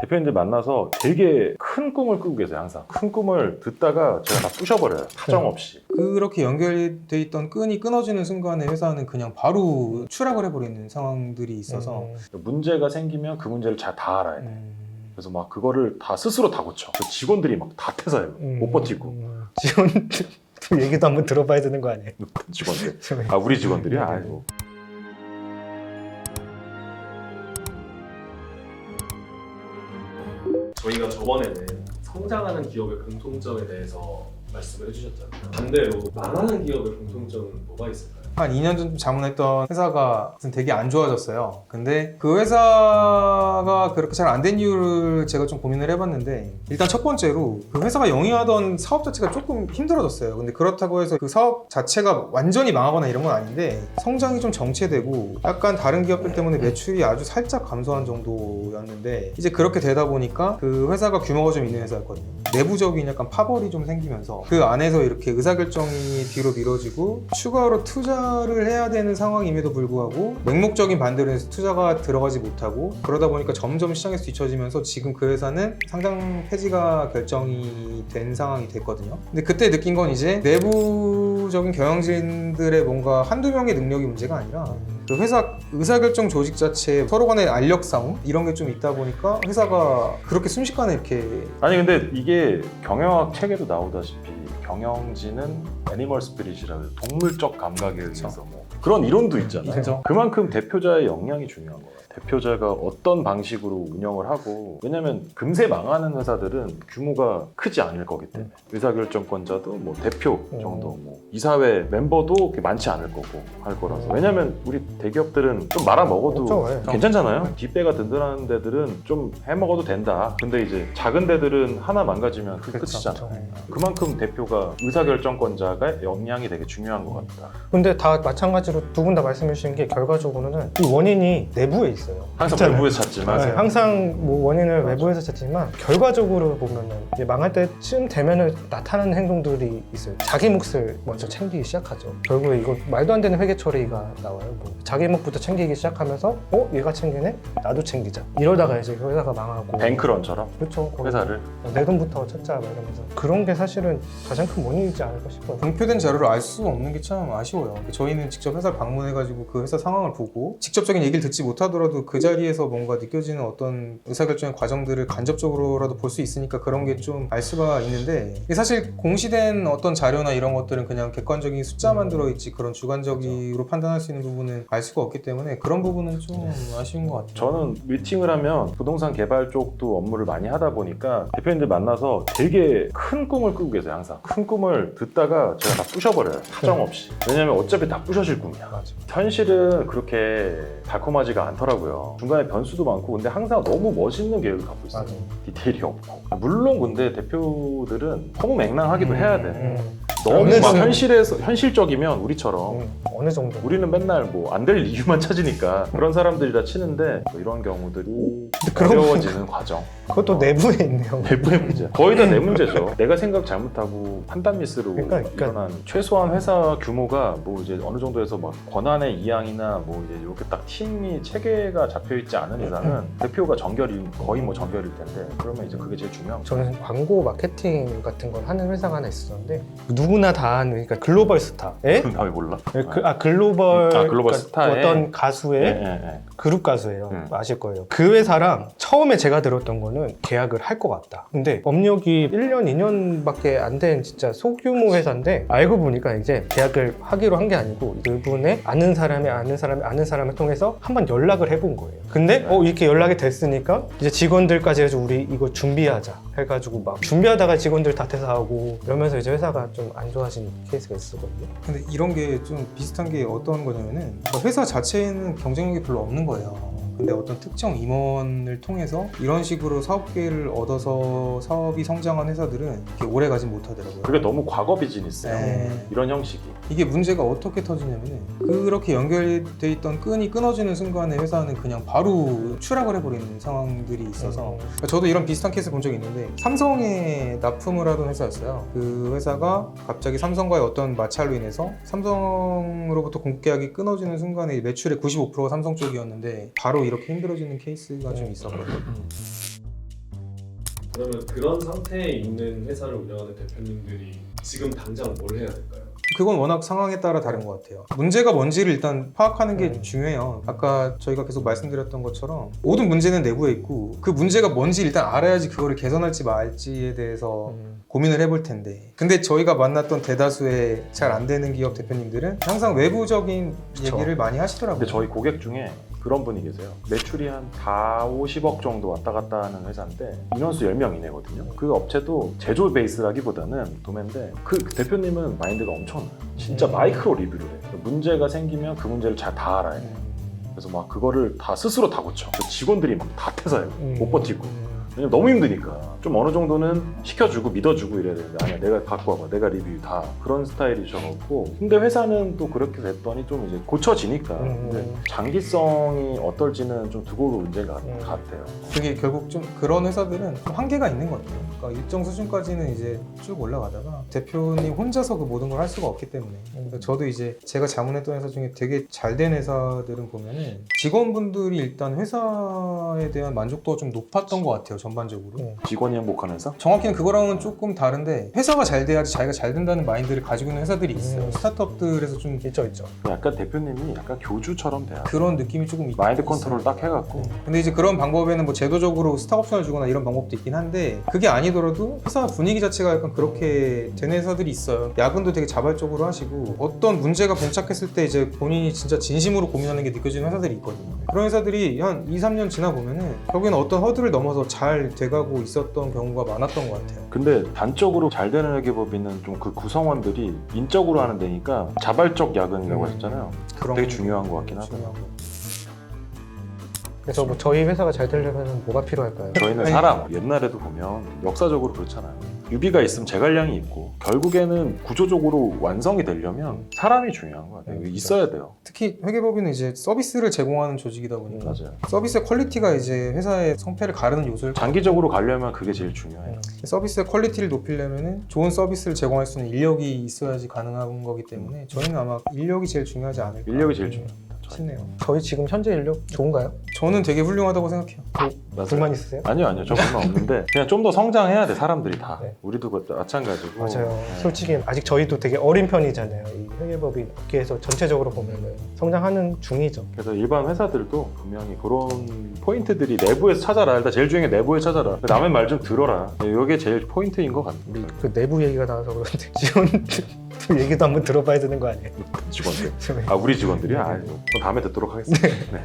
대표님들 만나서 되게 큰 꿈을 꾸고 계세요. 항상 큰 꿈을 듣다가 제가 다 부셔버려요. 사정없이. 그렇게 연결돼 있던 끈이 끊어지는 순간에 회사는 그냥 바로 추락을 해버리는 상황들이 있어서 문제가 생기면 그 문제를 잘 다 알아야 돼. 그래서 막 그거를 다 스스로 다 고쳐. 그 직원들이 막 다 퇴사해요. 못 버티고. 직원들 얘기도 한번 들어봐야 되는 거 아니에요? 직원들. 아, 우리 직원들이야? 아이고. 저희가 저번에는 성장하는 기업의 공통점에 대해서 말씀을 해주셨잖아요. 반대로 망하는 기업의 공통점은 뭐가 있을까요? 한 2년 전쯤 자문했던 회사가 되게 안 좋아졌어요. 근데 그 회사가 그렇게 잘 안 된 이유를 제가 좀 고민을 해봤는데, 일단 첫 번째로 그 회사가 영위하던 사업 자체가 조금 힘들어졌어요. 근데 그렇다고 해서 그 사업 자체가 완전히 망하거나 이런 건 아닌데 성장이 좀 정체되고 약간 다른 기업들 때문에 매출이 아주 살짝 감소한 정도였는데, 이제 그렇게 되다 보니까 그 회사가 규모가 좀 있는 회사였거든요. 내부적인 약간 파벌이 좀 생기면서 그 안에서 이렇게 의사결정이 뒤로 미뤄지고 추가로 투자를 해야 되는 상황임에도 불구하고 맹목적인 반대로 해서 투자가 들어가지 못하고, 그러다 보니까 점점 시장에서 뒤처지면서 지금 그 회사는 상장 폐지가 결정이 된 상황이 됐거든요. 근데 그때 느낀 건 이제 내부적인 경영진들의 뭔가 한두 명의 능력이 문제가 아니라 그 회사 의사결정 조직 자체에 서로 간의 알력 싸움 이런 게 좀 있다 보니까 회사가 그렇게 순식간에 이렇게 아니 근데 이게 경영학 책에도 나오다시피 경영진은 애니멀 스피릿이라고 해서 동물적 감각에 의해서 뭐 그런 이론도 있잖아요. 그렇죠. 그만큼 대표자의 역량이 중요한 거예요. 대표자가 어떤 방식으로 운영을 하고, 왜냐면 금세 망하는 회사들은 규모가 크지 않을 거기 때문에 의사결정권자도 뭐 대표 정도, 뭐 이사회 멤버도 그렇게 많지 않을 거고 할 거라서. 왜냐면 우리 대기업들은 좀 말아먹어도 그렇죠. 괜찮잖아요. 뒷배가 든든한 데들은 좀 해먹어도 된다. 근데 이제 작은 데들은 하나 망가지면 그게 끝이잖아. 그만큼 대표가 의사결정권자가 역량이 되게 중요한 것 같다. 근데 다 마찬가지로 두 분 다 말씀해 주신 게 결과적으로는 이 원인이 내부에 있어요. 항상 있잖아요. 외부에서 찾지만 네, 항상 뭐 원인을 외부에서 찾지만 결과적으로 보면은 이제 망할 때쯤 되면은 나타나는 행동들이 있어요. 자기 몫을 먼저 챙기기 시작하죠. 결국에 이거 말도 안 되는 회계 처리가 나와요. 뭐 자기 몫부터 챙기기 시작하면서 얘가 챙기네? 나도 챙기자. 이러다가 이제 그 회사가 망하고. 뱅크런처럼 그렇죠. 회사를 내 돈부터 찾자 막 이러면서 그런 게 사실은 가장 큰 원인이지 않을까 싶어요. 공표된 자료를 알 수 없는 게 참 아쉬워요. 저희는 직접 회사를 방문해가지고 그 회사 상황을 보고 직접적인 얘기를 듣지 못하더라도 그 자리에서 뭔가 느껴지는 어떤 의사결정의 과정들을 간접적으로라도 볼 수 있으니까 그런 게 좀 알 수가 있는데, 이게 사실 공시된 어떤 자료나 이런 것들은 그냥 객관적인 숫자만 들어있지 그런 주관적으로 판단할 수 있는 부분은 알 수가 없기 때문에 그런 부분은 좀 아쉬운 것 같아요. 저는 미팅을 하면 부동산 개발 쪽도 업무를 많이 하다 보니까 대표님들 만나서 되게 큰 꿈을 꾸고 계세요. 항상 큰 꿈을 듣다가 제가 다 부셔버려요. 사정없이. 왜냐면 어차피 다 부셔질 꿈이야. 맞아. 현실은 그렇게 달콤하지가 않더라고요. 중간에 변수도 많고, 근데 항상 너무 멋있는 계획을 갖고 있어요. 맞아. 디테일이 없고. 물론 근데 대표들은 허무맹랑하기도 해야 돼. 너무 어느 막 정도. 현실적이면 우리처럼 어느 정도. 우리는 맨날 뭐 안 될 이유만 찾으니까 그런 사람들이라 치는데, 뭐 이런 경우들이 어려워지는 과정. 그것도 내부에 있네요. 내부의 문제. 거의 다 내 문제죠. 내가 생각 잘못하고 판단 미스로 그러니까. 일어난 최소한 회사 규모가 뭐 이제 어느 정도에서 막 권한의 이양이나 뭐 이제 이렇게 딱 팀이 체계가 잡혀 있지 않은 이상은 대표가 거의 뭐 정결일 텐데, 그러면 이제 그게 제일 중요한 거죠. 저는 광고 마케팅 같은 걸 하는 회사가 하나 있었는데 누구나 다 아는, 그러니까 글로벌 스타에 나왜 몰라? 글로벌, 글로벌 그러니까 스타에 어떤 가수의 예. 그룹 가수예요. 아실 거예요. 그 회사랑 처음에 제가 들었던 거는 계약을 할 것 같다. 근데 업력이 1년, 2년밖에 안 된 진짜 소규모 회사인데, 알고 보니까 이제 계약을 하기로 한 게 아니고 그분의 아는 사람을 통해서 한번 연락을 해본 거예요. 근데 이렇게 연락이 됐으니까 이제 직원들까지 해서 우리 이거 준비하자 해가지고 막 준비하다가 직원들 다 퇴사하고 이러면서 이제 회사가 좀 안 좋아진 케이스가 있었거든요. 근데 이런 게 좀 비슷한 게 어떤 거냐면은 회사 자체에는 경쟁력이 별로 없는 거예요. 근데 어떤 특정 임원을 통해서 이런 식으로 사업 기회를 얻어서 사업이 성장한 회사들은 이렇게 오래 가진 못하더라고요. 그게 너무 과거 비즈니스예요. 네. 이런 형식이. 이게 문제가 어떻게 터지냐면은 그렇게 연결돼 있던 끈이 끊어지는 순간에 회사는 그냥 바로 추락을 해버리는 상황들이 있어서, 저도 이런 비슷한 케이스 본 적이 있는데, 삼성에 납품을 하던 회사였어요. 그 회사가 갑자기 삼성과의 어떤 마찰로 인해서 삼성으로부터 공급계약이 끊어지는 순간에 매출의 95%가 삼성 쪽이었는데 바로 이렇게 힘들어지는 케이스가 좀 있었거든요. 그러면 그런 상태에 있는 회사를 운영하는 대표님들이 지금 당장 뭘 해야 될까요? 그건 워낙 상황에 따라 다른 것 같아요. 문제가 뭔지를 일단 파악하는 게 중요해요. 아까 저희가 계속 말씀드렸던 것처럼 모든 문제는 내부에 있고 그 문제가 뭔지 일단 알아야지 그거를 개선할지 말지에 대해서 고민을 해볼 텐데, 근데 저희가 만났던 대다수의 잘 안 되는 기업 대표님들은 항상 외부적인 그쵸. 얘기를 많이 하시더라고요. 근데 저희 고객 중에 그런 분이 계세요. 매출이 한 4, 50억 정도 왔다 갔다 하는 회사인데 인원수 10명 이내거든요. 그 업체도 제조 베이스라기보다는 도매인데 그 대표님은 마인드가 엄청나요. 진짜 마이크로 리뷰를 해요. 문제가 생기면 그 문제를 잘 다 알아야 돼요. 그래서 막 그거를 다 스스로 다 고쳐. 그 직원들이 막 다 퇴사해요. 못 버티고. 왜냐면 너무 힘드니까 좀 어느 정도는 시켜주고 믿어주고 이래야 되는데 아니야, 내가 갖고 와봐, 내가 리뷰 다 그런 스타일이셔갖고. 근데 회사는 또 그렇게 됐더니 좀 이제 고쳐지니까 근데 장기성이 어떨지는 좀 두고 볼 문제인 것 같아요. 그게 결국 좀 그런 회사들은 좀 한계가 있는 것 같아요. 그러니까 일정 수준까지는 이제 쭉 올라가다가 대표님 혼자서 그 모든 걸 할 수가 없기 때문에. 그러니까 저도 이제 제가 자문했던 회사 중에 되게 잘 된 회사들은 보면은 직원분들이 일단 회사에 대한 만족도가 좀 높았던 것 같아요, 전반적으로. 직원이 행복한 회사? 정확히는 그거랑은 조금 다른데 회사가 잘 돼야지 자기가 잘 된다는 마인드를 가지고 있는 회사들이 있어요. 스타트업들에서 좀 있죠. 약간 대표님이 약간 교주처럼 돼요. 그런 느낌이 조금 마인드 있어요. 컨트롤 딱 해갖고 근데 이제 그런 방법에는 뭐 제도적으로 스탁옵션을 주거나 이런 방법도 있긴 한데, 그게 아니더라도 회사 분위기 자체가 약간 그렇게 되는 회사들이 있어요. 야근도 되게 자발적으로 하시고 어떤 문제가 봉착했을 때 이제 본인이 진짜 진심으로 고민하는 게 느껴지는 회사들이 있거든요. 그런 회사들이 한 2, 3년 지나 보면은 결국에는 어떤 허들을 넘어서 잘 돼가고 있었던 경우가 많았던 것 같아요. 근데 단적으로 잘 되는 회계법인은 좀 그 구성원들이 인적으로 하는 데니까 자발적 야근이라고 하셨잖아요. 그런 되게 게 중요한 것 같긴 하다. 중요한 거. 그래서 뭐 저희 회사가 잘 되려면 뭐가 필요할까요? 저희는 사람, 옛날에도 보면 역사적으로 그렇잖아요. 유비가 있으면 제갈량이 있고 결국에는 구조적으로 완성이 되려면 사람이 중요한 것 같아요. 있어야 돼요. 특히 회계법인은 이제 서비스를 제공하는 조직이다 보니까 맞아요. 서비스의 퀄리티가 이제 회사의 성패를 가르는 요소일 거예요. 장기적으로 가려면 그게 제일 중요해요. 서비스의 퀄리티를 높이려면 좋은 서비스를 제공할 수 있는 인력이 있어야지 가능한 거기 때문에 저희는 아마 인력이 제일 중요하지 않을까 인력이 제일 중요합니다. 싶네요. 저희 지금 현재 인력 좋은가요? 저는 되게 훌륭하다고 생각해요. 맞아요. 불만 있으세요? 아니요, 저 불만 없는데 그냥 좀 더 성장해야 돼, 사람들이 다. 네. 우리도 마찬가지고. 맞아요. 네. 솔직히 아직 저희도 되게 어린 편이잖아요. 이 회계법인 업계에서 전체적으로 보면은 성장하는 중이죠. 그래서 일반 회사들도 분명히 그런 포인트들이 내부에서 찾아라. 일단 제일 중요한 게 내부에서 찾아라. 남의 말 좀 들어라. 이게 제일 포인트인 것 같습니다. 그 내부 얘기가 나와서 그런데 직원들 얘기도 한번 들어봐야 되는 거 아니에요? 직원들. 아, 우리 직원들이요? 아, 다음에 듣도록 하겠습니다. 네.